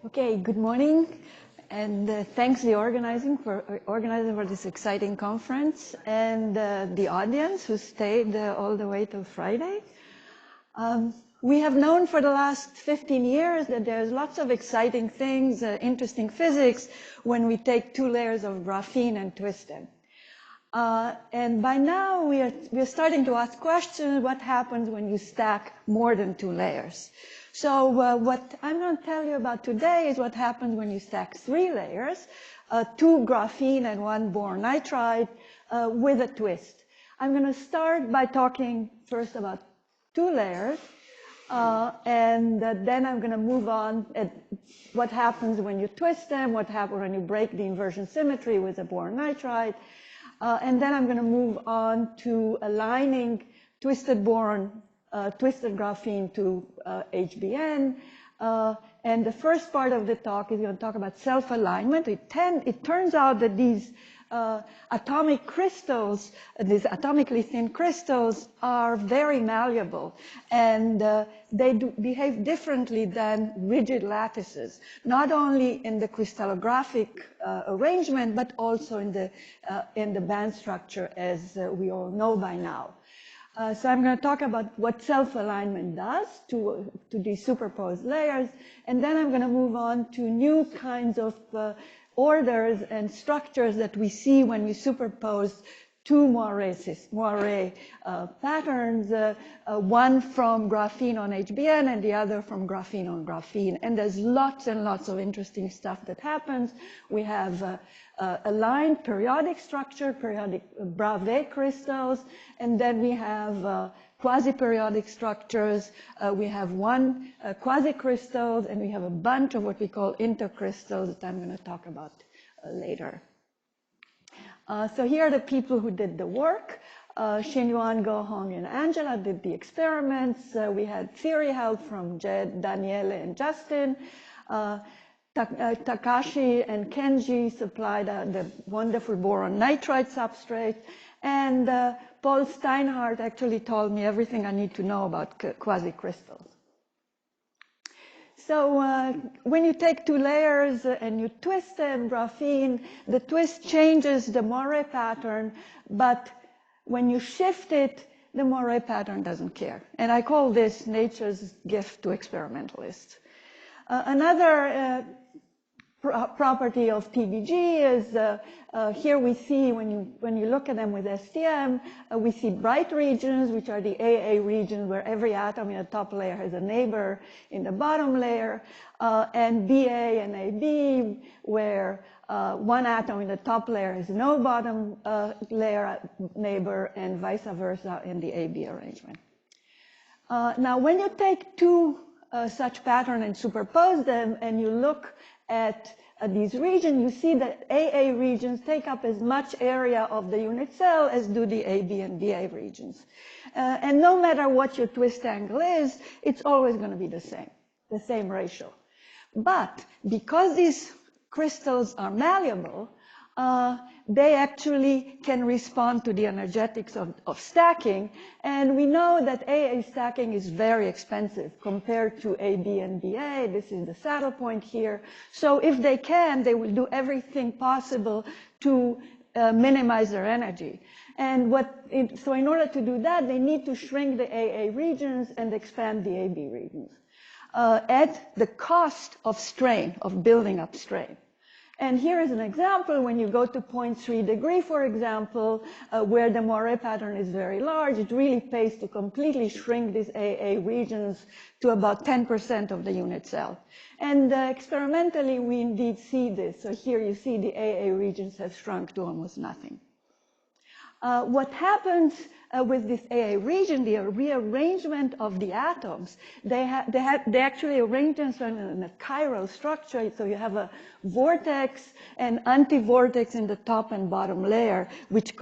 Okay, good morning, and thanks the organizer for this exciting conference, and the audience who stayed all the way till Friday. We have known for the last 15 years that there's lots of exciting things, interesting physics, when we take two layers of graphene and twist them. And by now we are starting to ask questions: what happens when you stack more than two layers? So what I'm going to tell you about today is what happens when you stack three layers, two graphene and one boron nitride with a twist. I'm going to start by talking first about two layers, and then I'm going to move on at what happens when you twist them, what happens when you break the inversion symmetry with a boron nitride, and then I'm going to move on to aligning twisted boron, twisted graphene to HBN. And the first part of the talk is going to talk about self-alignment. It turns out that these atomic crystals, these atomically thin crystals, are very malleable, and they behave differently than rigid lattices, not only in the crystallographic arrangement, but also in the band structure, as we all know by now. So I'm going to talk about what self-alignment does to these superposed layers, and then I'm going to move on to new kinds of orders and structures that we see when we superpose two moire patterns, one from graphene on HBN and the other from graphene on graphene. And there's lots and lots of interesting stuff that happens. We have aligned periodic structure, periodic Bravais crystals, and then we have quasi-periodic structures. We have one quasi-crystals, and we have a bunch of what we call intercrystals that I'm going to talk about later. So here are the people who did the work. Xinyuan, Gohong, and Angela did the experiments. We had theory help from Jed, Daniele, and Justin. Takashi and Kenji supplied the wonderful boron nitride substrate. And Paul Steinhardt actually told me everything I need to know about quasi-crystals. So when you take two layers and you twist them, graphene, the twist changes the moire pattern, but when you shift it, the moire pattern doesn't care. And I call this nature's gift to experimentalists. Another property of TBG is here we see, when you look at them with STM, we see bright regions, which are the AA regions, where every atom in the top layer has a neighbor in the bottom layer, and BA and AB, where one atom in the top layer has no bottom layer neighbor, and vice versa in the AB arrangement. Now, when you take two such patterns and superpose them, and you look at these regions, you see that AA regions take up as much area of the unit cell as do the AB and BA regions. And no matter what your twist angle is, it's always going to be the same ratio. But because these crystals are malleable, they actually can respond to the energetics of stacking. And we know that AA stacking is very expensive compared to AB and BA. This is the saddle point here. So if they can, they will do everything possible to minimize their energy. And so in order to do that, they need to shrink the AA regions and expand the AB regions at the cost of strain, of building up strain. And here is an example. When you go to 0.3 degree, for example, where the moire pattern is very large, it really pays to completely shrink these AA regions to about 10% of the unit cell. And experimentally, we indeed see this. So here you see the AA regions have shrunk to almost nothing. What happens with this AA region, the rearrangement of the atoms, they actually arrange themselves in a chiral structure. So you have a vortex and anti-vortex in the top and bottom layer, which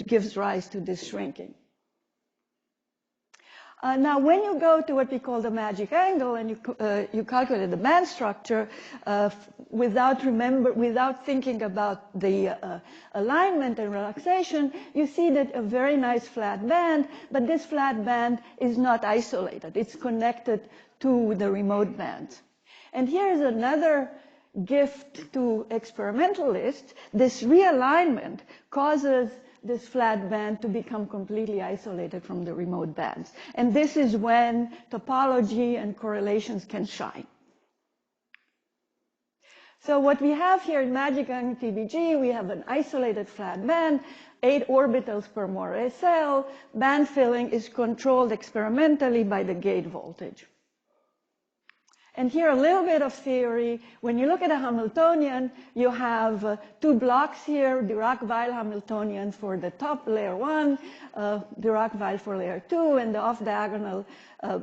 gives rise to this shrinking. Now, when you go to what we call the magic angle and you calculate the band structure without thinking about the alignment and relaxation, you see that a very nice flat band, but this flat band is not isolated. It's connected to the remote band. And here is another gift to experimentalists. This realignment causes this flat band to become completely isolated from the remote bands. And this is when topology and correlations can shine. So what we have here in magic TBG, we have an isolated flat band, 8 orbitals per Moiré cell. Band filling is controlled experimentally by the gate voltage. And here a little bit of theory. When you look at a Hamiltonian, you have 2 blocks here, Dirac-Weil Hamiltonian for the top layer 1, Dirac-Weil for layer 2, and the off-diagonal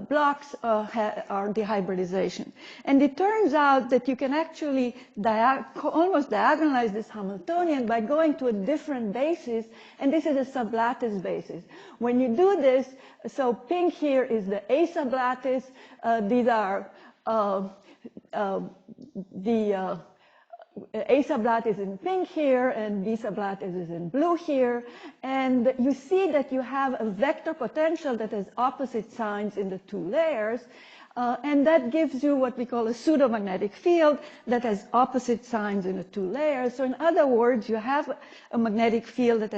blocks are the hybridization. And it turns out that you can actually almost diagonalize this Hamiltonian by going to a different basis, and this is a sublattice basis. When you do this, so pink here is the A sublattice. These are the A sublattice is in pink here, and B sublattice is in blue here. And you see that you have a vector potential that has opposite signs in the 2 layers. And that gives you what we call a pseudomagnetic field that has opposite signs in the 2 layers. So in other words, you have a magnetic field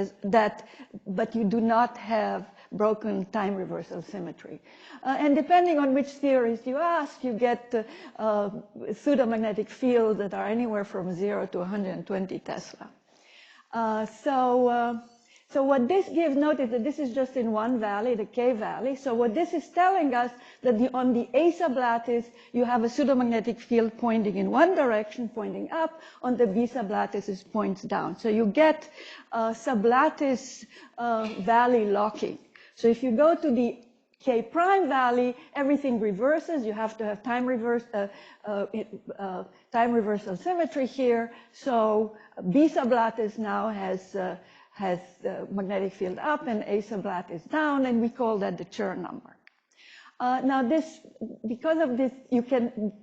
but you do not have broken time reversal symmetry. And depending on which theorist you ask, you get pseudomagnetic fields that are anywhere from 0 to 120 Tesla. So what this gives, notice that this is just in one valley, the K valley. So what this is telling us that on the A sublattice, you have a pseudomagnetic field pointing in one direction, pointing up. On the B sublattice, it points down. So you get sublattice valley locking. So if you go to the K prime valley, everything reverses. You have to have time reversal symmetry here. So B sublattice now has the magnetic field up and A sublattice down, and we call that the Chern number. Now because of this,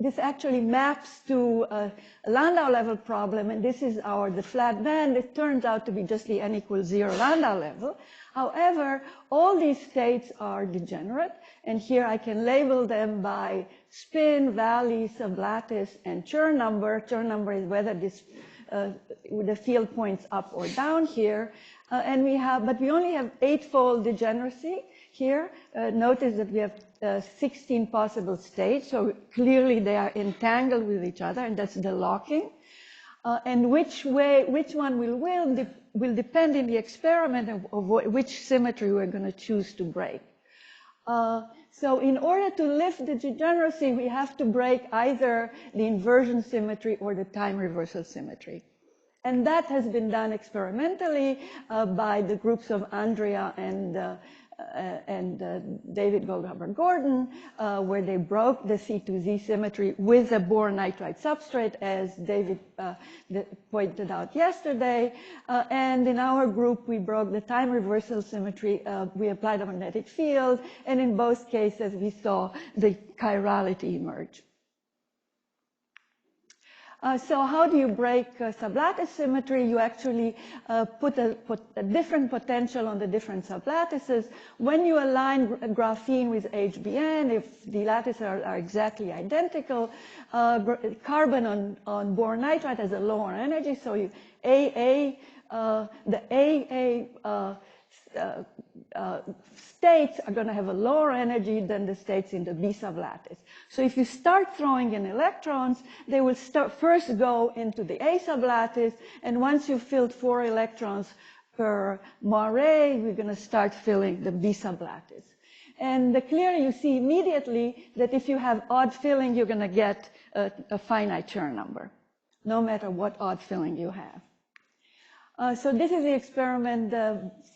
this actually maps to a Landau level problem, and this is the flat band. It turns out to be just the n equals 0 Landau level. However, all these states are degenerate, and here I can label them by spin, valley, sublattice, and Chern number. Chern number is whether the field points up or down here. But we only have 8-fold degeneracy here. Notice that we have 16 possible states, so clearly they are entangled with each other, and that's the locking. And which one will win will depend in the experiment of which symmetry we're going to choose to break. So in order to lift the degeneracy, we have to break either the inversion symmetry or the time reversal symmetry. And that has been done experimentally by the groups of Andrea and David Goldhaber-Gordon, where they broke the C2Z symmetry with a boron nitride substrate, as David pointed out yesterday. And in our group, we broke the time reversal symmetry. We applied a magnetic field, and in both cases, we saw the chirality emerge. So how do you break sublattice symmetry? You actually put a different potential on the different sublattices. When you align graphene with HBN, if the lattices are exactly identical, carbon on boron nitride has a lower energy, so the states are going to have a lower energy than the states in the B sublattice. So if you start throwing in electrons, they will first go into the A sublattice, and once you've filled 4 electrons per Moiré, we're going to start filling the B sublattice. And clearly you see immediately that if you have odd filling, you're going to get a finite Chern number, no matter what odd filling you have. So this is the experiment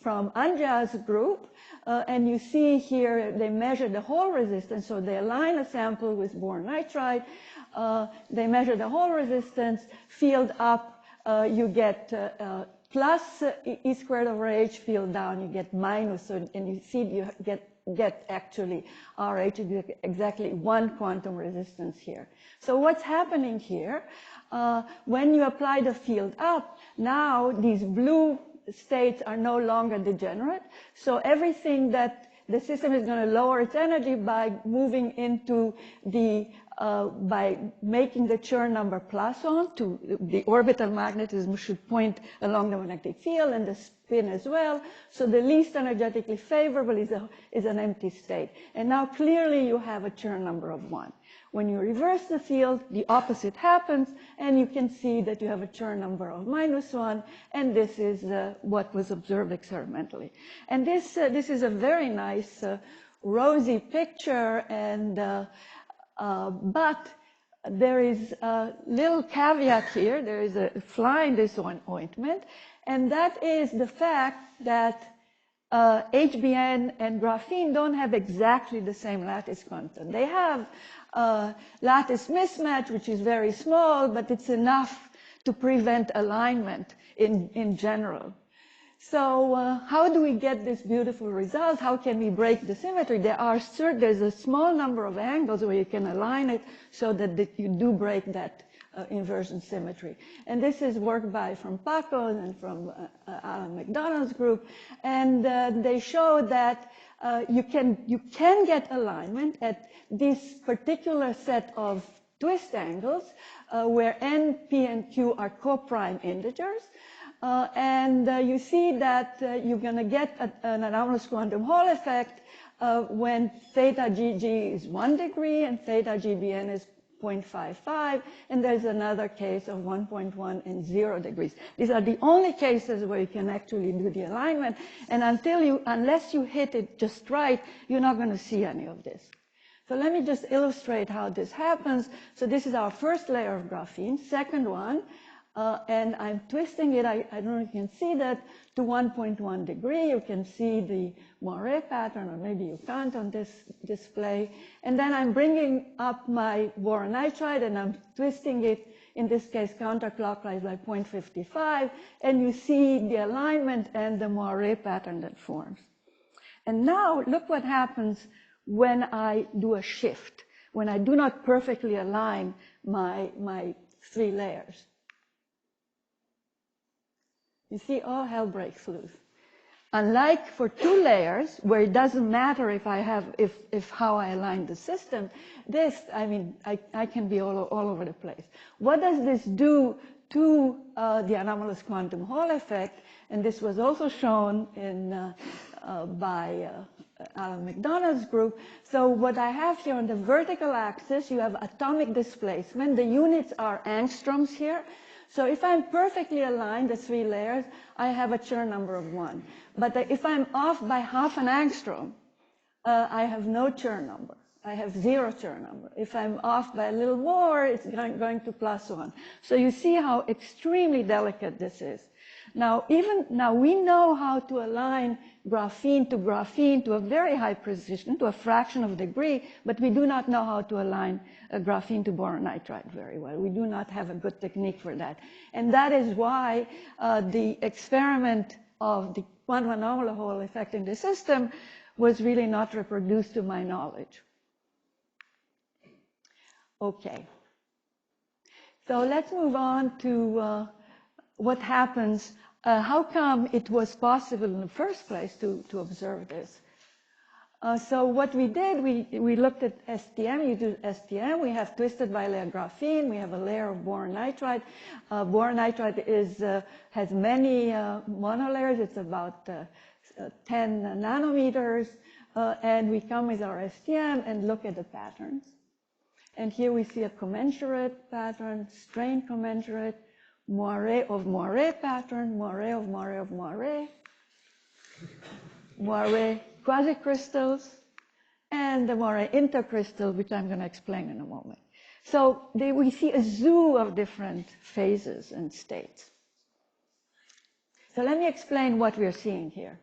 from Andrea's group, and you see here they measure the hole resistance. So they align a sample with boron nitride, they measure the hole resistance, field up, you get plus E squared over H, field down, you get minus, and you see you get actually RH, exactly 1 quantum resistance here. So what's happening here? When you apply the field up, now these blue states are no longer degenerate. So everything that the system is going to lower its energy by moving into the, by making the Chern number +1 to the orbital magnetism should point along the magnetic field and the spin as well. So the least energetically favorable is an empty state. And now clearly you have a Chern number of 1. When you reverse the field, the opposite happens, and you can see that you have a Chern number of -1, and this is what was observed experimentally. And this is a very nice rosy picture, and but there is a little caveat here. There is a fly in this ointment, and that is the fact that HBN and graphene don't have exactly the same lattice constant. They have lattice mismatch, which is very small, but it's enough to prevent alignment in general. So how do we get this beautiful result? How can we break the symmetry? There's a small number of angles where you can align it so that you do break that inversion symmetry. And this is work from Paco and from Alan McDonald's group. And they show that you can get alignment at this particular set of twist angles where N, P, and Q are co-prime integers. And you see that you're going to get an anomalous quantum Hall effect when theta GG is 1 degree and theta GBN is 0.55, and there's another case of 1.1 and 0 degrees. These are the only cases where you can actually do the alignment, and unless you hit it just right, you're not going to see any of this. So let me just illustrate how this happens. So this is our first layer of graphene, second one, and I'm twisting it, I don't know if you can see that, to 1.1 degree. You can see the Moiré pattern, or maybe you can't on this display. And then I'm bringing up my boron nitride, and I'm twisting it, in this case, counterclockwise by 0.55, and you see the alignment and the Moiré pattern that forms. And now, look what happens when I do a shift, when I do not perfectly align my 3 layers. You see, all hell breaks loose. Unlike for 2 layers, where it doesn't matter if how I align the system, this, I mean, I can be all over the place. What does this do to the anomalous quantum Hall effect? And this was also shown by Alan McDonald's group. So what I have here on the vertical axis, you have atomic displacement. The units are angstroms here. So if I'm perfectly aligned, the 3 layers, I have a Chern number of 1. But if I'm off by half an angstrom, I have no Chern number. I have 0 Chern number. If I'm off by a little more, it's going to +1. So you see how extremely delicate this is. Now we know how to align graphene to a very high precision, to a fraction of a degree, but we do not know how to align graphene to boron nitride very well. We do not have a good technique for that. And that is why the experiment of the quantum anomalous Hall effect in the system was really not reproduced to my knowledge. Okay. So let's move on to what happens, how come it was possible in the first place to observe this? So what we did, we looked at STM, you do STM, we have twisted bilayer graphene, we have a layer of boron nitride. Boron nitride has many monolayers, it's about 10 nanometers, and we come with our STM and look at the patterns. And here we see a commensurate pattern, strain commensurate, Moiré of Moiré pattern, Moiré of Moiré of Moiré, Moiré quasicrystals, and the Moiré intercrystal, which I'm going to explain in a moment. So we see a zoo of different phases and states. So let me explain what we're seeing here.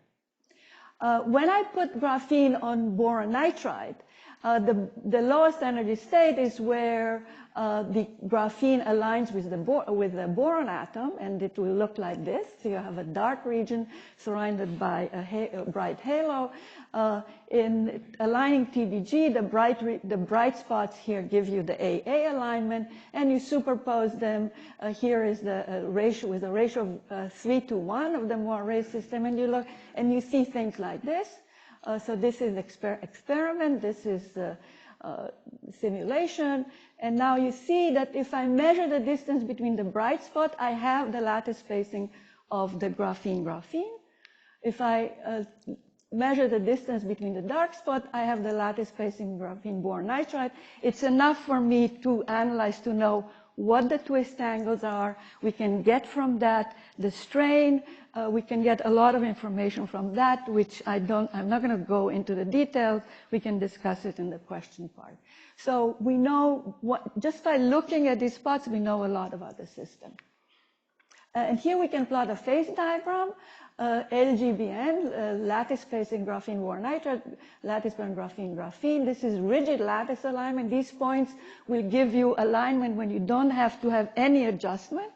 When I put graphene on boron nitride, the lowest energy state is where the graphene aligns with the boron atom, and it will look like this. So you have a dark region surrounded by a bright halo. In aligning TBG, the bright spots here give you the AA alignment, and you superpose them. Here is the ratio with a ratio of 3 to 1 of the Moiré system, and you look and you see things like this. So this is experiment, this is simulation. And now you see that if I measure the distance between the bright spot, I have the lattice spacing of the graphene. If I measure the distance between the dark spot, I have the lattice spacing graphene boron nitride. It's enough for me to analyze to know what the twist angles are. We can get from that the strain. We can get a lot of information from that, which I'm not going to go into the details. We can discuss it in the question part. So we know just by looking at these spots, we know a lot about the system. And here we can plot a phase diagram. LGBN, lattice spacing graphene boron nitride, lattice boron graphene. This is rigid lattice alignment. These points will give you alignment when you don't have to have any adjustment.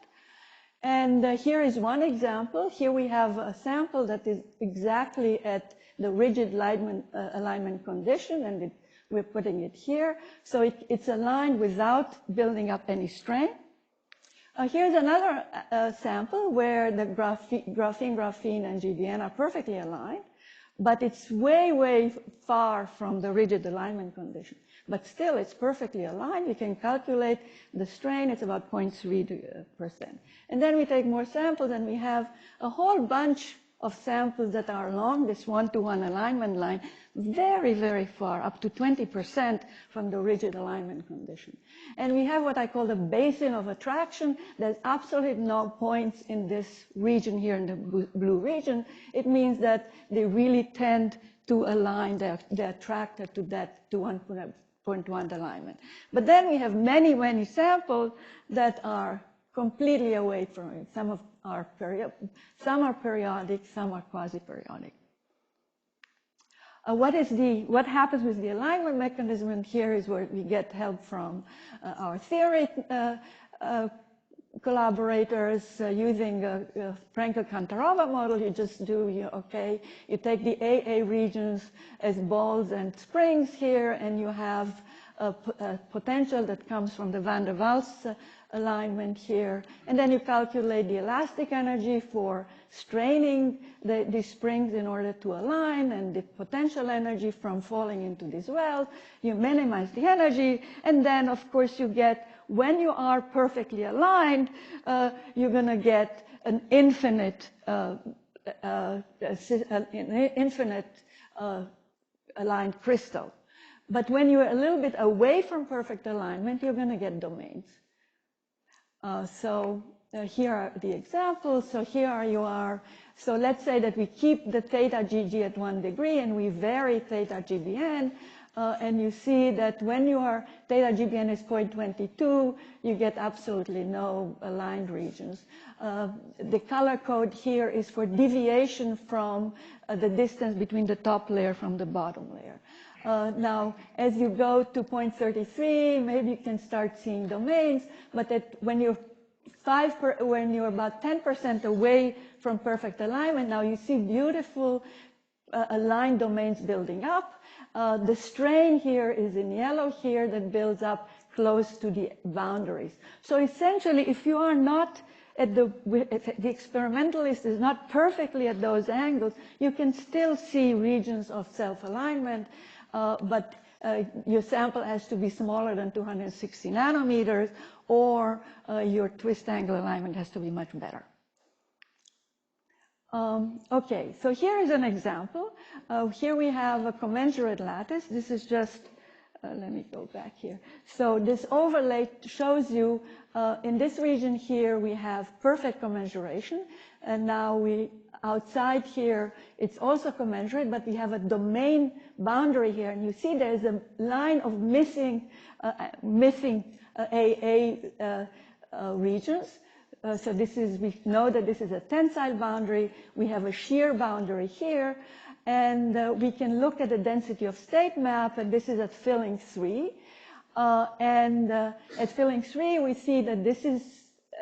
And here is one example. Here we have a sample that is exactly at the rigid alignment condition, and we're putting it here. So it's aligned without building up any strain. Here's another sample where the graphene, and GBN are perfectly aligned, but it's way, way far from the rigid alignment condition. But still, it's perfectly aligned. We can calculate the strain. It's about 0.3%. And then we take more samples, and we have a whole bunch of samples that are along this one-to-one alignment line, very, very far, up to 20% from the rigid alignment condition. And we have what I call the basin of attraction. There's absolutely no points in this region here in the blue region. It means that they really tend to align, they're attracted to that to 1.1 alignment. But then we have many, many samples that are completely away from it. Some are periodic, some are quasi-periodic. What happens with the alignment mechanism? And here is where we get help from our theory collaborators using a Frankel-Kantarova model. You just do, you take the AA regions as balls and springs here, and you have a potential that comes from the van der Waals alignment here. And then you calculate the elastic energy for straining the springs in order to align, and the potential energy from falling into this well. You minimize the energy, and then, of course, you get, when you are perfectly aligned, you're going to get an infinite aligned crystal. But when you're a little bit away from perfect alignment, you're going to get domains. Here are the examples. So here you are. So let's say that we keep the theta GG at 1 degree and we vary theta GBN. And you see that when your theta GBN is 0.22, you get absolutely no aligned regions. The color code here is for deviation from the distance between the top layer from the bottom layer. Now, as you go to 0.33, maybe you can start seeing domains, but when you're about 10% away from perfect alignment, now you see beautiful aligned domains building up. The strain here is in yellow here that builds up close to the boundaries. So essentially, if you are not if the experimentalist is not perfectly at those angles, you can still see regions of self-alignment, but your sample has to be smaller than 260 nanometers, or your twist angle alignment has to be much better. Okay, so here is an example. Here we have a commensurate lattice. This is just, let me go back here. So this overlay shows you, in this region here, we have perfect commensuration. And now outside here, it's also commensurate, but we have a domain boundary here. And you see there's a line of missing AA regions. So we know that this is a tensile boundary. We have a shear boundary here. And we can look at the density of state map, and this is at filling 3. At filling 3, we see that this is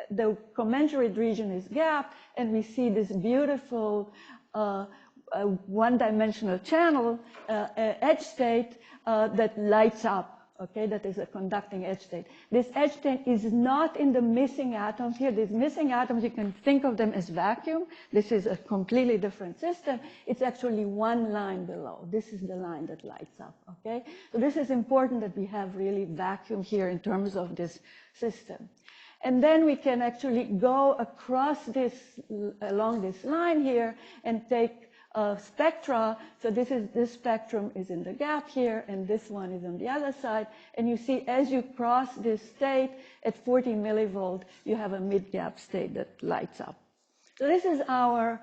the commensurate region is gapped, and we see this beautiful one-dimensional channel edge state that lights up okay, that is a conducting edge state. This edge state is not in the missing atoms here. These missing atoms, you can think of them as vacuum. This is a completely different system. It's actually one line below. This is the line that lights up, okay? So this is important that we have really vacuum here in terms of this system. And then we can actually go across this, along this line here and take spectra. So this spectrum is in the gap here, and this one is on the other side. And you see, as you cross this state at 40 millivolt, you have a mid-gap state that lights up. So this is our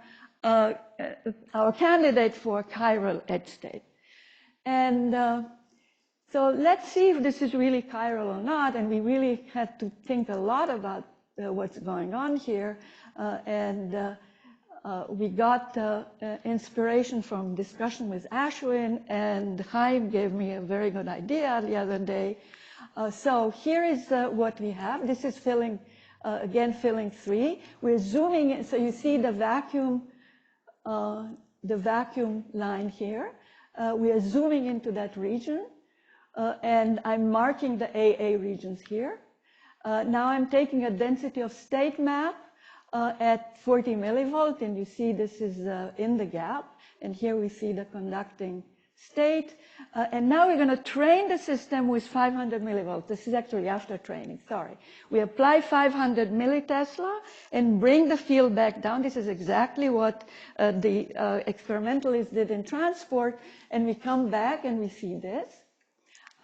candidate for chiral edge state. And so let's see if this is really chiral or not. And we really had to think a lot about what's going on here. We got inspiration from discussion with Ashwin, and Chaim gave me a very good idea the other day. So here is what we have. This is filling, again, filling 3. We're zooming in, so you see the vacuum line here. We are zooming into that region, and I'm marking the AA regions here. Now I'm taking a density of state map at 40 millivolt, and you see this is in the gap, and here we see the conducting state. And now we're going to train the system with 500 millivolts. This is actually after training, sorry. We apply 500 millitesla and bring the field back down. This is exactly what the experimentalists did in transport, and we come back and we see this.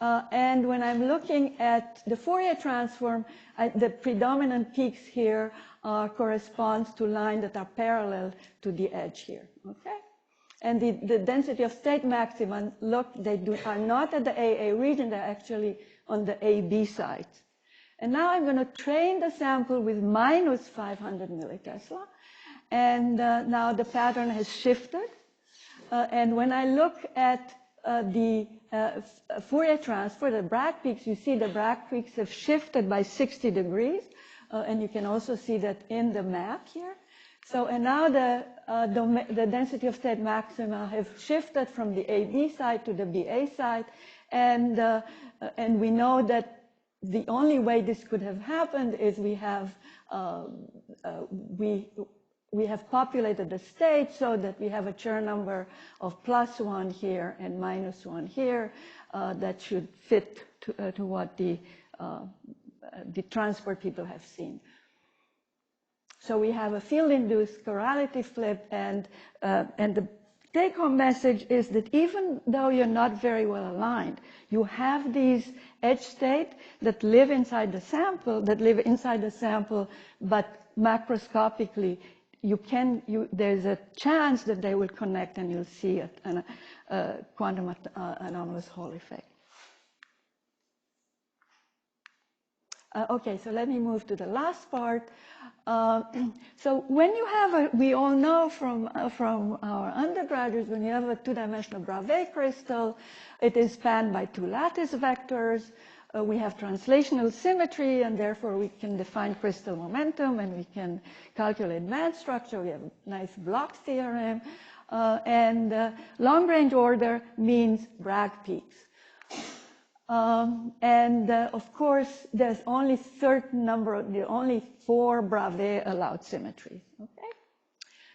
And when I'm looking at the Fourier transform, the predominant peaks here corresponds to lines that are parallel to the edge here, okay? And the density of state maximum, look, are not at the AA region, they're actually on the AB side. And now I'm going to train the sample with minus 500 millitesla. And now the pattern has shifted. And when I look at the Fourier transfer, the Bragg peaks, you see the Bragg peaks have shifted by 60 degrees. And you can also see that in the map here. So, and now the density of state maxima have shifted from the AB side to the BA side. And we know that the only way this could have happened is we have populated the state so that we have a Chern number of +1 here and -1 here that should fit to what the transport people have seen. So we have a field-induced chirality flip, and the take-home message is that even though you're not very well aligned, you have these edge states that live inside the sample, but macroscopically, there's a chance that they will connect, and you'll see a quantum anomalous Hall effect. Okay, so let me move to the last part. So when you have we all know from our undergraduates, when you have a two-dimensional Bravais crystal, it is spanned by 2 lattice vectors. We have translational symmetry, and therefore we can define crystal momentum, and we can calculate band structure. We have a nice Bloch theorem. Long-range order means Bragg peaks. Of course, there's only only 4 Bravais allowed symmetries, okay?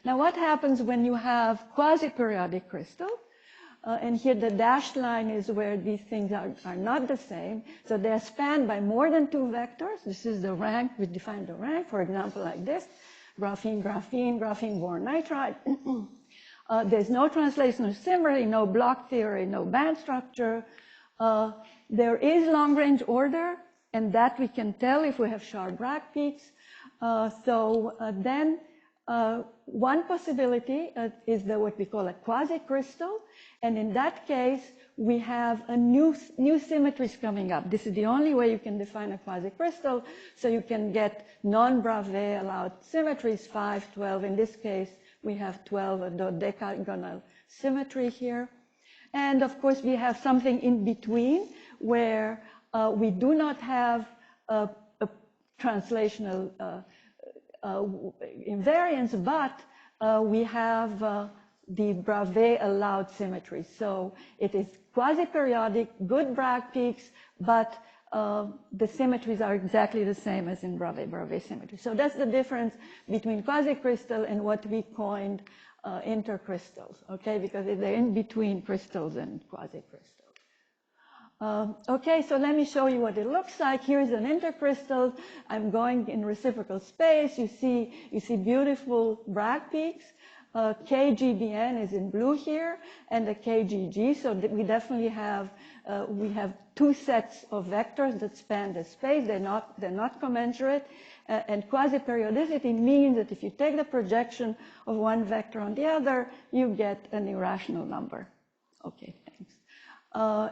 Now, what happens when you have quasi-periodic crystal? And here the dashed line is where these things are not the same. So they're spanned by more than 2 vectors. This is the rank, we define the rank, for example, like this, graphene, graphene, graphene, boron, nitride. There's no translational symmetry, no Bloch theory, no band structure. There is long-range order, and that we can tell if we have sharp Bragg peaks. Then one possibility is what we call a quasi-crystal, and in that case, we have a new symmetries coming up. This is the only way you can define a quasi-crystal, so you can get non-Bravais allowed symmetries, 5, 12. In this case, we have 12, a dodecagonal symmetry here. And of course, we have something in between where we do not have a translational invariance, but we have the Bravais allowed symmetry. So it is quasi-periodic, good Bragg peaks, but the symmetries are exactly the same as in Bravais symmetry. So that's the difference between quasi-crystal and what we coined intercrystals, okay, because they're in between crystals and quasi-crystals. Okay, so let me show you what it looks like. Here's an intercrystal. I'm going in reciprocal space. You see beautiful Bragg peaks. KGBN is in blue here, and the KGG. So we definitely have we have two sets of vectors that span the space. They're not commensurate. And quasi-periodicity means that if you take the projection of one vector on the other, you get an irrational number. Okay, thanks.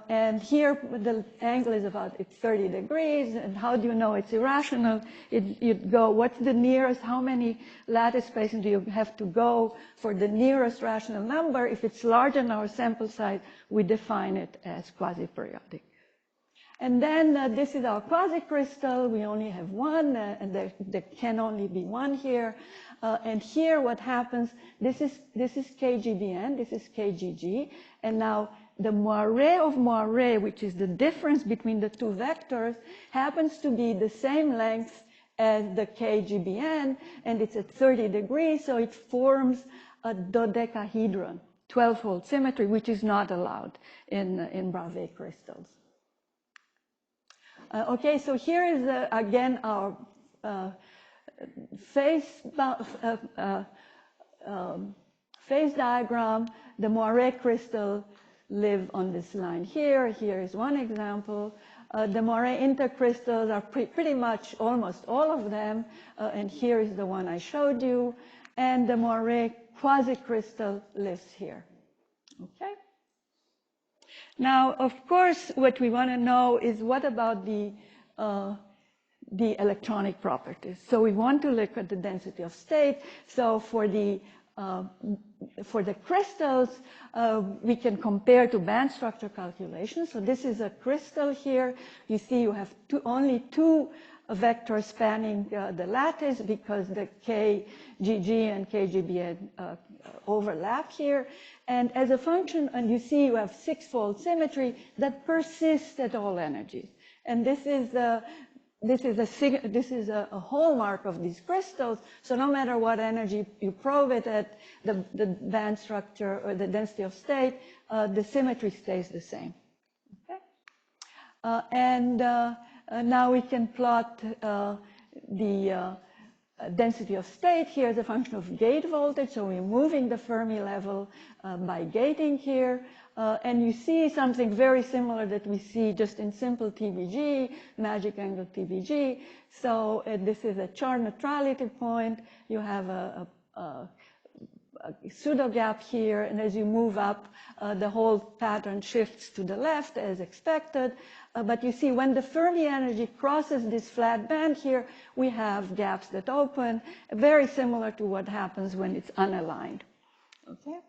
And here the angle is it's 30 degrees. And how do you know it's irrational? You'd go, what's the nearest, how many lattice spaces do you have to go for the nearest rational number? If it's larger than our sample size, we define it as quasi-periodic. And then this is our quasi-crystal. We only have one, and there can only be one here. And here what happens, this is KGBN, this is KGG, and now the moire of Moiré, which is the difference between the two vectors, happens to be the same length as the KGBN, and it's at 30 degrees, so it forms a dodecahedron, 12-fold symmetry, which is not allowed in Bravais crystals. Okay, so here is again our phase diagram. The Moiré crystal live on this line here. Here is one example. The Moiré intercrystals are pretty much almost all of them, and here is the one I showed you. And the Moiré quasi-crystal lives here. Okay. Now, of course, what we want to know is what about the electronic properties. So we want to look at the density of state. So for the crystals, we can compare to band structure calculations. So this is a crystal here. You see you have only two vectors spanning the lattice because the KGG and KGBN overlap here. And as a function, and you see you have six-fold symmetry that persists at all energies. And this is a hallmark of these crystals. So no matter what energy you probe it at, the band structure or the density of state, the symmetry stays the same. Okay? Now we can plot the density of state here as a function of gate voltage. So we're moving the Fermi level by gating here. And you see something very similar that we see just in simple TBG, magic angle TBG. So this is a Char neutrality point. You have a pseudo gap here, and as you move up, the whole pattern shifts to the left as expected. But you see when the Fermi energy crosses this flat band here, we have gaps that open, very similar to what happens when it's unaligned. Okay?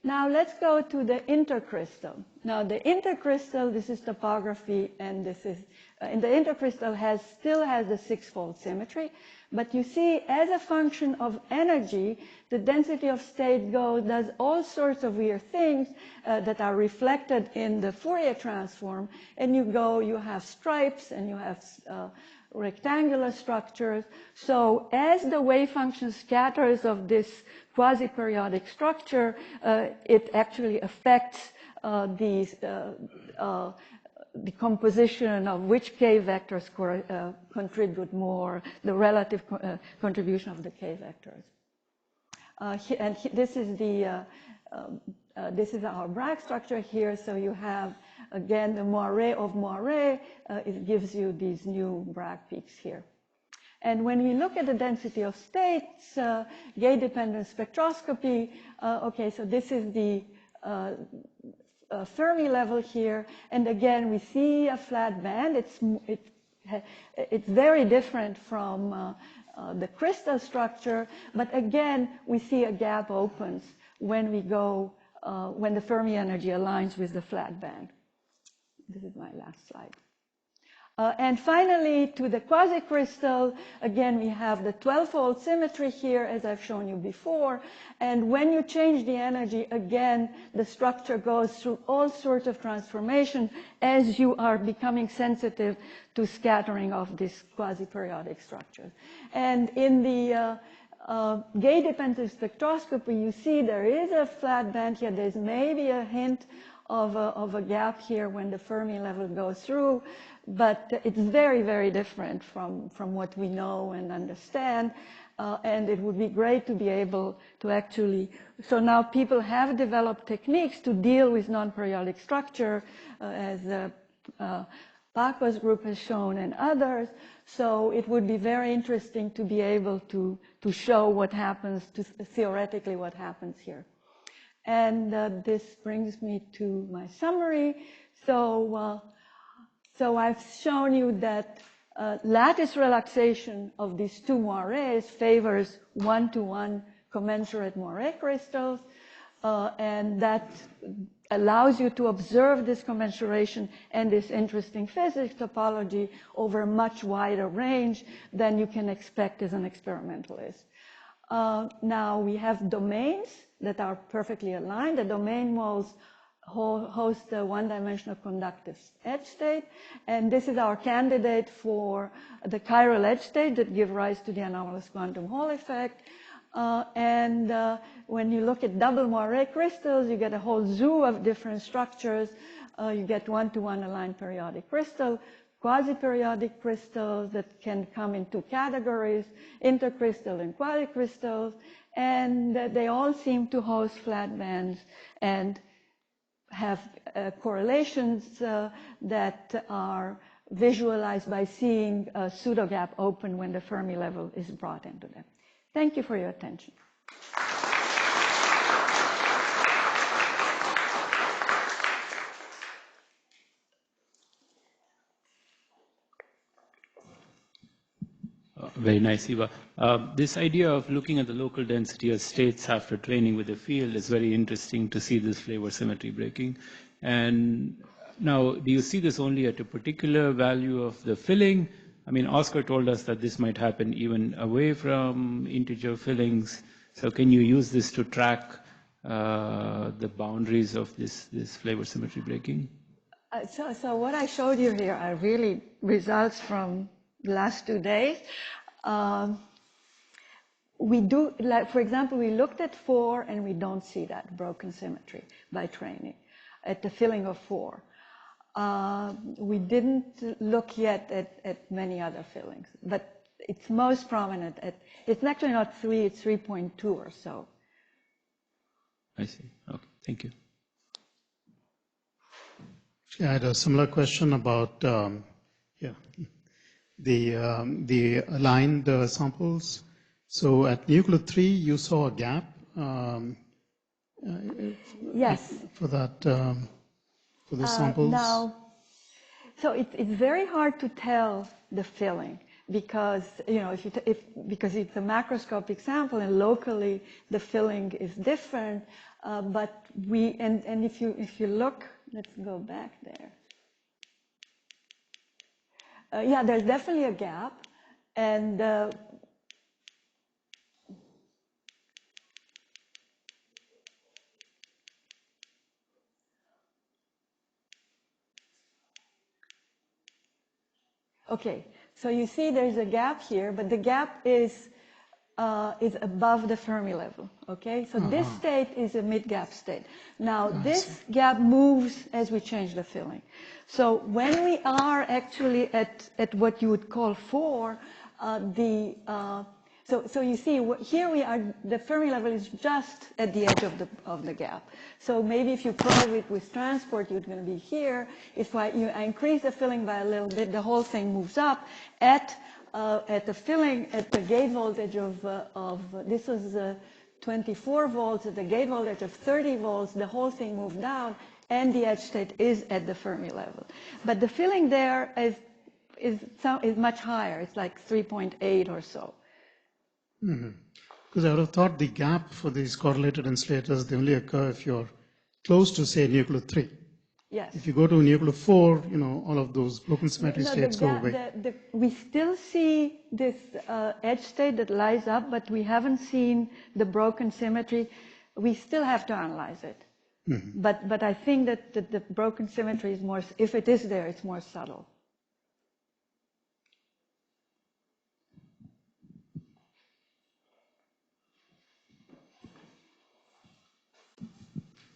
Now let's go to the intercrystal. Now the intercrystal, this is topography, and this is, and the intercrystal still has the six-fold symmetry. But you see, as a function of energy, the density of state does all sorts of weird things that are reflected in the Fourier transform. And you have stripes, and you have rectangular structures. So as the wave function scatters of this quasi-periodic structure, it actually affects the composition of which K vectors contribute more, the relative contribution of the K vectors. This is our Bragg structure here. So you have, again, the moire of Moiré. It gives you these new Bragg peaks here. And when we look at the density of states, gate-dependent spectroscopy, okay, so this is the Fermi level here, and again we see a flat band. It's very different from the crystal structure, but again we see a gap opens when we go when the Fermi energy aligns with the flat band. This is my last slide. And finally, to the quasi-crystal, again, we have the 12-fold symmetry here, as I've shown you before. And when you change the energy, again, the structure goes through all sorts of transformation as you are becoming sensitive to scattering of these quasi-periodic structures. And in the gate-dependent spectroscopy, you see there is a flat band here. There's maybe a hint of a gap here when the Fermi level goes through. But it's very, very different from what we know and understand. And it would be great to be able to actually, so now people have developed techniques to deal with non-periodic structure, as Paco's group has shown and others. So it would be very interesting to be able to show what happens, theoretically what happens here. And this brings me to my summary. So I've shown you that lattice relaxation of these two moires favors one-to-one commensurate moire crystals, and that allows you to observe this commensuration and this interesting physics topology over a much wider range than you can expect as an experimentalist. Now we have domains that are perfectly aligned. The domain walls host a one-dimensional conductive edge state, and this is our candidate for the chiral edge state that give rise to the anomalous quantum Hall effect. When you look at double moire crystals, you get a whole zoo of different structures. You get one-to-one aligned periodic crystal, quasi-periodic crystals that can come in two categories, intercrystal and quasi-crystals, and they all seem to host flat bands and have correlations that are visualized by seeing a pseudogap open when the Fermi level is brought into them. Thank you for your attention. Very nice, Eva. This idea of looking at the local density of states after training with the field is very interesting to see this flavor symmetry breaking. And now, do you see this only at a particular value of the filling? I mean, Oscar told us that this might happen even away from integer fillings. So can you use this to track the boundaries of this flavor symmetry breaking? So what I showed you here are really results from the last 2 days. We do, like, for example, we looked at 4 and we don't see that broken symmetry by training at the filling of 4. We didn't look yet at many other fillings, but it's most prominent at, it's actually not 3, it's 3.2 or so. I see. Okay, thank you. I had a similar question about the aligned samples. So at nucleus 3, you saw a gap. Yes. For that, for the samples. Now, so it's very hard to tell the filling because because it's a macroscopic sample and locally the filling is different. But if you look, let's go back there. Yeah, there's definitely a gap, and okay, so you see there's a gap here, but the gap is above the Fermi level, okay? So this state is a mid-gap state. Now, this gap moves as we change the filling. So when we are actually at what you would call 4, so you see, here we are, the Fermi level is just at the edge of the gap. So maybe if you probe it with transport, you're going to be here. If I increase the filling by a little bit, the whole thing moves up. At the filling, at the gate voltage of this was 24 volts, at the gate voltage of 30 volts, the whole thing moved down, and the edge state is at the Fermi level. But the filling there is much higher. It's like 3.8 or so. Because I would have thought the gap for these correlated insulators, they only occur if you're close to, say, nucleus 3. Yes. If you go to nuclear 4, all of those broken symmetry states go away. We still see this edge state that lies up, but we haven't seen the broken symmetry. We still have to analyze it. Mm-hmm. But I think that the broken symmetry is more, if it is there, it's more subtle.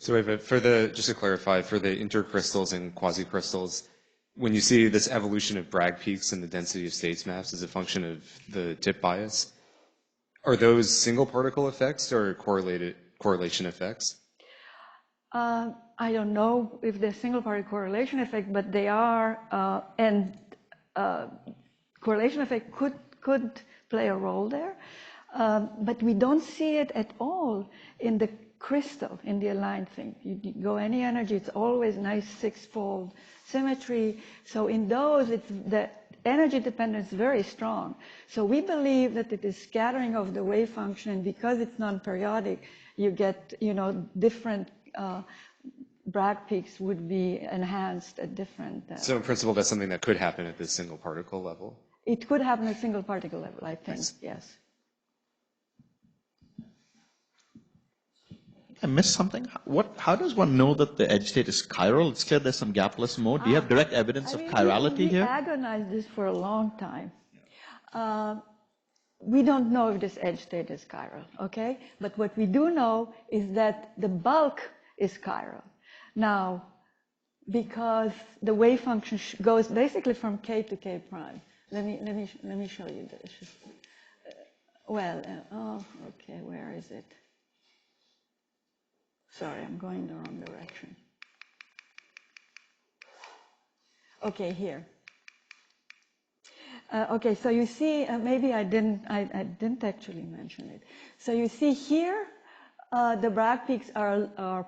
So Eva, just to clarify, for the intercrystals and quasicrystals, when you see this evolution of Bragg peaks in the density of states maps as a function of the tip bias, are those single particle effects or correlation effects? I don't know if they're single particle correlation effect, but they are, correlation effect could play a role there, but we don't see it at all in the crystal, in the aligned thing. You go any energy, it's always nice six-fold symmetry. So in those, the energy dependence is very strong. So we believe that it is scattering of the wave function, and because it's non-periodic, you get, different Bragg peaks would be enhanced at different. So in principle, that's something that could happen at this single particle level? It could happen at single particle level, I think, yes. I missed something. How does one know that the edge state is chiral? It's clear there's some gapless mode. Do you have direct evidence of chirality here? We agonized this for a long time. We don't know if this edge state is chiral, okay? But what we do know is that the bulk is chiral. Now, because the wave function goes basically from K to K prime. Let me show you this. Okay, where is it? Sorry, I'm going the wrong direction. Okay, here. Okay, so you see, maybe I didn't actually mention it. So you see here, the Bragg peaks are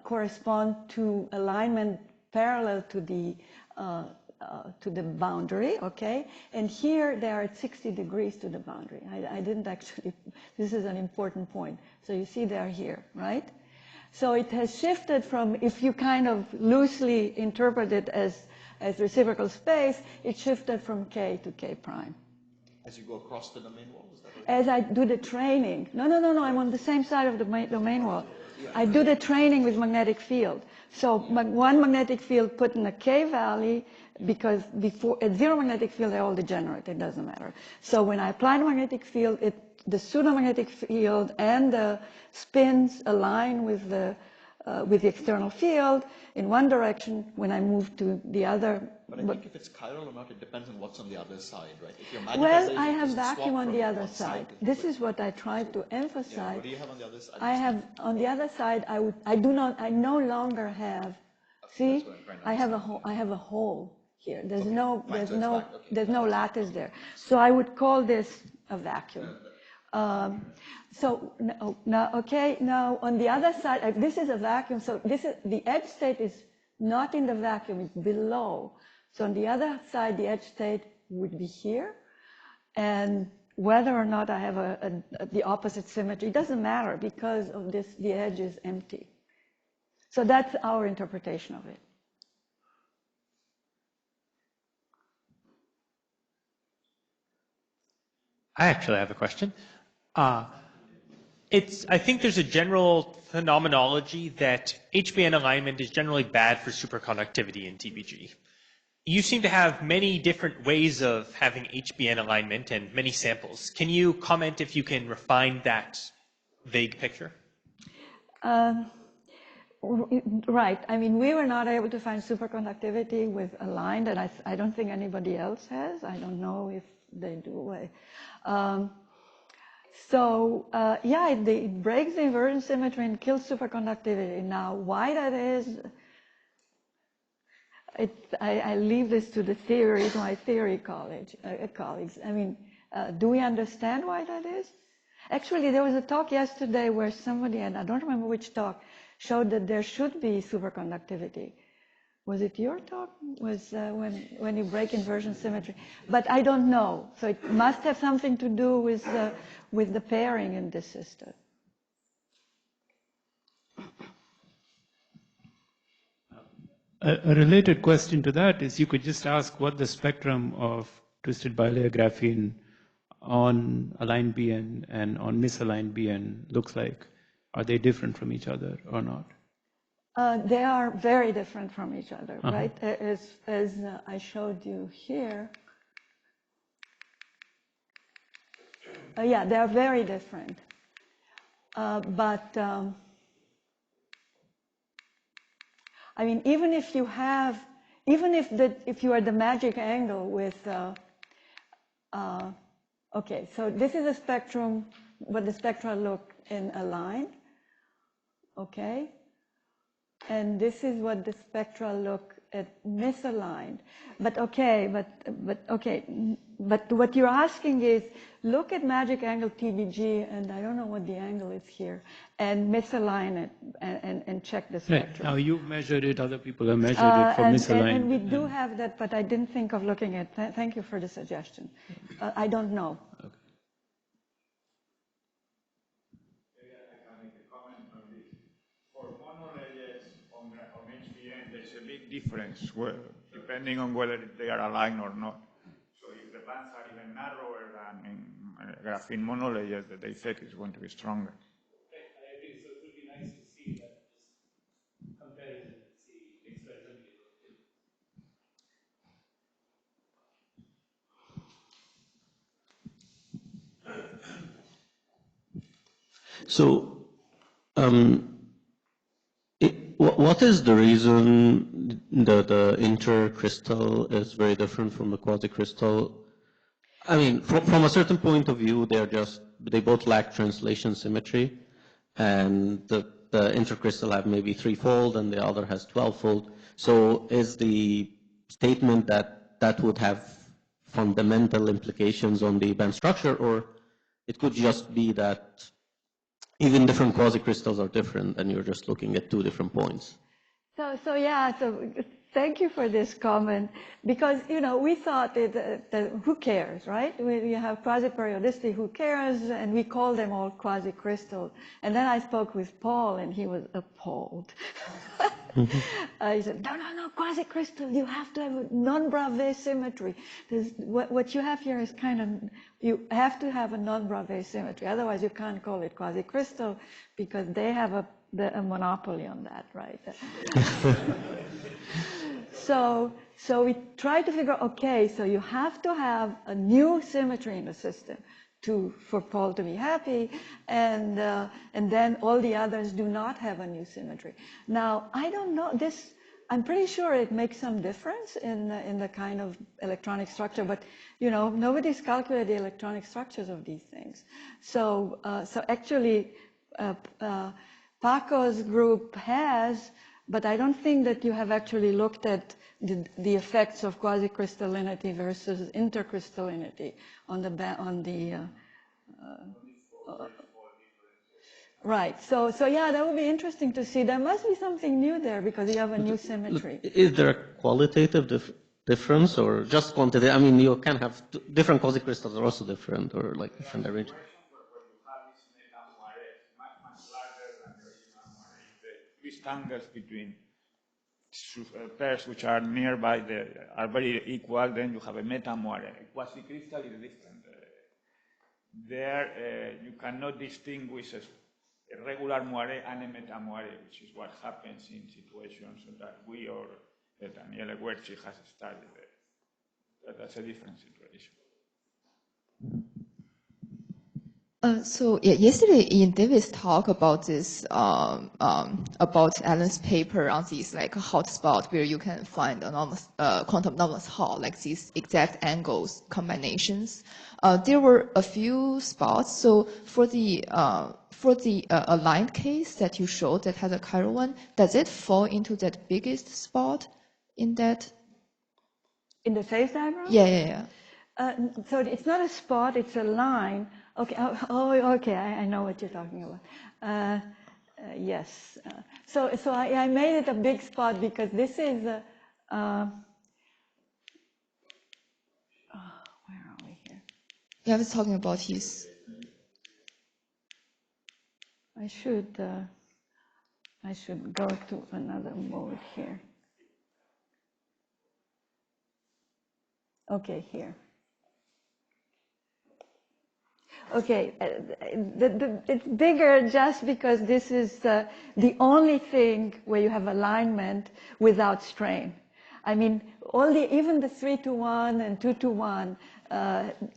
correspond to alignment parallel to the boundary, okay? And here they are at 60 degrees to the boundary. I didn't actually, this is an important point. So you see they're here, right? So it has shifted from, if you kind of loosely interpret it as reciprocal space, it shifted from K to K prime. As you go across the domain wall? Is that right? As I do the training. No, I'm on the same side of the domain wall. I do the training with magnetic field. So one magnetic field put in a K valley, because at zero magnetic field, they're all degenerate. It doesn't matter. So when I apply the magnetic field, the pseudomagnetic field and the spins align with the external field in one direction. When I move to the other. But I think if it's chiral or not, it depends on what's on the other side, right? If you're well, I have vacuum on the other side. This is what I tried to emphasize. Yeah, what do you have on the other side? I have on the other side. I no longer have. See, I have a hole here. There's no lattice there. So I would call this a vacuum. So now, okay, now on the other side, this is a vacuum. So the edge state is not in the vacuum; it's below. So on the other side, the edge state would be here, and whether or not I have the opposite symmetry doesn't matter, because of this. The edge is empty. So that's our interpretation of it. I actually have a question. I think there's a general phenomenology that HBN alignment is generally bad for superconductivity in TBG. You seem to have many different ways of having HBN alignment and many samples. Can you comment if you can refine that vague picture? Right. I mean, we were not able to find superconductivity with aligned, and I don't think anybody else has. I don't know if they do. Yeah, it breaks the inversion symmetry and kills superconductivity. Now, why that is, I leave this to the theory, to my theory colleagues. I mean, do we understand why that is? Actually, there was a talk yesterday where somebody, and I don't remember which talk, showed that there should be superconductivity. Was it your talk? Was when you break inversion symmetry? But I don't know. So it must have something to do with the pairing in this system. A related question to that is you could just ask what the spectrum of twisted bilayer graphene on aligned BN and on misaligned BN looks like. Are they different from each other or not? They are very different from each other, right? As I showed you here. Yeah, they are very different. But I mean, even if you have, even if you are the magic angle with, okay, so this is a spectrum, what the spectra look in a line, okay? And this is what the spectra look at misaligned. But what you're asking is, look at magic angle TBG, and I don't know what the angle is here, and misalign it and check the spectrum. Right. Now you've measured it, other people have measured it for misaligned. And we do have that, but I didn't think of looking at, thank you for the suggestion. I don't know. Okay. Difference depending on whether they are aligned or not. So if the bands are even narrower than in graphene monolayers, the effect is going to be stronger. I agree. So it would be nice to see that this comparison and see experimentally. So, what is the reason the intercrystal is very different from the quasicrystal? I mean, from a certain point of view, they both lack translation symmetry, and the intercrystal have maybe 3-fold and the other has 12-fold. So is the statement that would have fundamental implications on the band structure, or it could just be that even different quasicrystals are different and you're just looking at two different points? So thank you for this comment, because, you know, we thought that who cares, right? We have quasi-periodicity, who cares? And we call them all quasicrystal. And then I spoke with Paul, and he was appalled. He said, no, quasicrystal, you have to have a non-Bravais symmetry. What you have here is kind of, you have to have a non-Bravais symmetry. Otherwise, you can't call it quasicrystal, because they have a monopoly on that, right? So we try to figure, okay, so you have to have a new symmetry in the system for Paul to be happy, and then all the others do not have a new symmetry. Now, I don't know, I'm pretty sure it makes some difference in the kind of electronic structure, but, you know, nobody's calculated the electronic structures of these things. So actually, Paco's group has, but I don't think that you have actually looked at the effects of quasicrystallinity versus intercrystallinity on the right. So yeah, that would be interesting to see. There must be something new there because you have a new symmetry. Is there a qualitative difference or just quantitative? I mean, you can have different quasicrystals are also different, or like different arrangements. Angles between pairs which are nearby are very equal, then you have a meta-moire. Quasicrystal is different. There you cannot distinguish a regular moire and a meta-moire, which is what happens in situations that we or Daniele Guerci has studied. That's a different situation. So yeah, yesterday Ian Davis talked about this, about Alan's paper on these like hotspot where you can find anomalous, quantum anomalous Hall, like these exact angles combinations. There were a few spots. So for the aligned case that you showed that has a chiral one, does it fall into that biggest spot in that? In the phase diagram? Yeah. So it's not a spot, it's a line. Okay, okay, I know what you're talking about. Yes. So I made it a big spot because this is where are we here? Yeah, I was talking about his. I should go to another mode here. Okay, here. Okay, it's bigger just because this is the only thing where you have alignment without strain. I mean, even the 3-to-1 and 2-to-1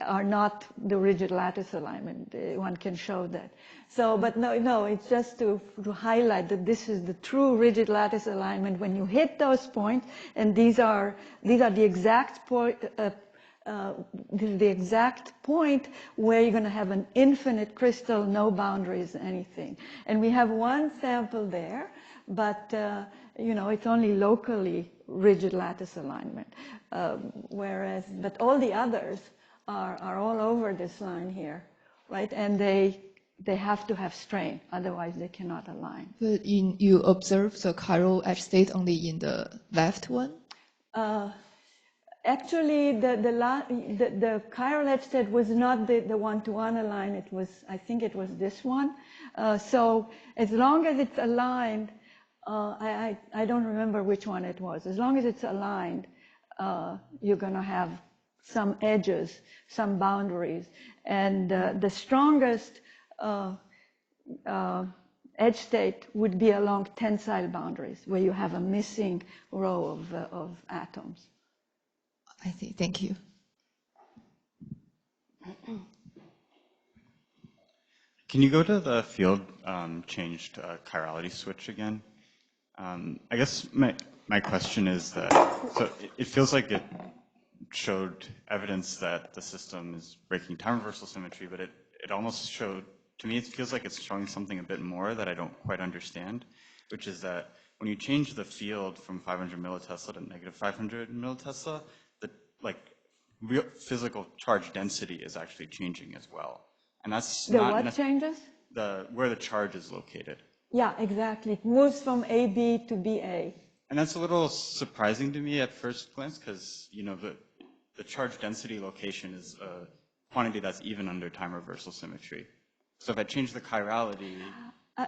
are not the rigid lattice alignment. One can show that. So, but no, it's just to highlight that this is the true rigid lattice alignment when you hit those points, and these are the exact point. This is the exact point where you're going to have an infinite crystal, no boundaries, anything. And we have one sample there, but it's only locally rigid lattice alignment. But all the others are all over this line here, right? And they have to have strain, otherwise they cannot align. But you observe the chiral edge state only in the left one? Actually, the chiral edge state was not the 1-to-1 align. It was, I think it was this one. So as long as it's aligned, I don't remember which one it was. As long as it's aligned, you're going to have some edges, some boundaries. And the strongest edge state would be along tensile boundaries, where you have a missing row of atoms. I see. Thank you. Can you go to the field changed chirality switch again? I guess my question is that, so it feels like it showed evidence that the system is breaking time reversal symmetry, but it almost showed, to me it feels like it's showing something a bit more that I don't quite understand, which is that when you change the field from 500 millitesla to negative 500 millitesla, the real physical charge density is actually changing as well. And that's what changes? Where the charge is located. Yeah, exactly. It moves from AB to BA. And that's a little surprising to me at first glance, because the charge density location is a quantity that's even under time reversal symmetry. So if I change the chirality...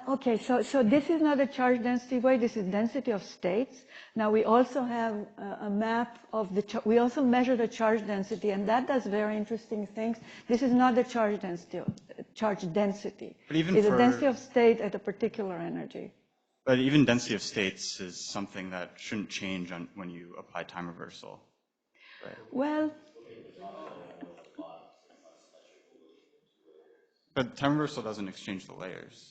Okay, so this is not a charge density way, this is density of states. Now we also have a map of we also measure the charge density, and that does very interesting things. This is not the charge density. But even it's a density of state at a particular energy. But even density of states is something that shouldn't change when you apply time reversal. Right? Well... But time reversal doesn't exchange the layers.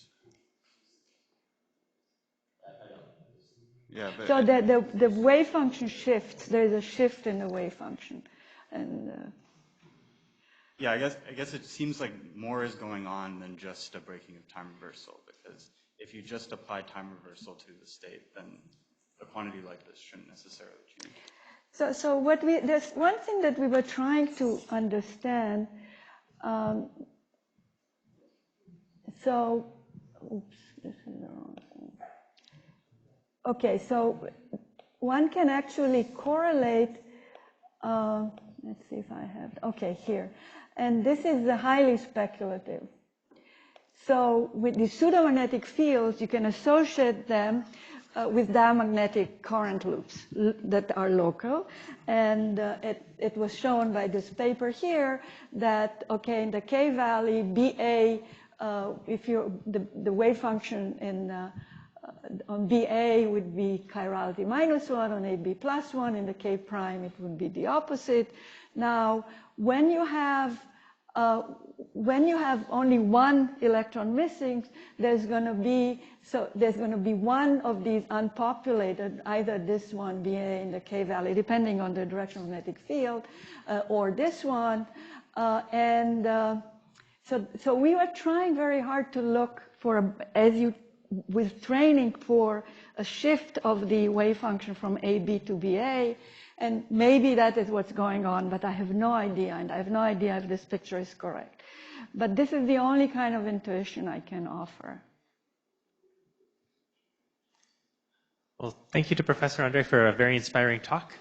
Yeah, but so the wave function shifts. There is a shift in the wave function, and yeah, I guess it seems like more is going on than just a breaking of time reversal. Because if you just apply time reversal to the state, then a quantity like this shouldn't necessarily change. So there's one thing that we were trying to understand. Oops, this is the wrong thing. Okay, so one can actually correlate, let's see if I have, okay, here. And this is the highly speculative. So with the pseudomagnetic fields, you can associate them with diamagnetic current loops that are local. And it was shown by this paper here that, okay, in the K valley, BA, if the wave function on BA would be chirality -1, on AB +1, in the K prime it would be the opposite. Now, when you have only one electron missing, there's going to be one of these unpopulated, either this one, BA in the K valley, depending on the direction of magnetic field, or this one. So we were trying very hard to look for, with training, for a shift of the wave function from AB to BA, and maybe that is what's going on, but I have no idea, and I have no idea if this picture is correct. But this is the only kind of intuition I can offer. Well, thank you to Professor Andrei for a very inspiring talk.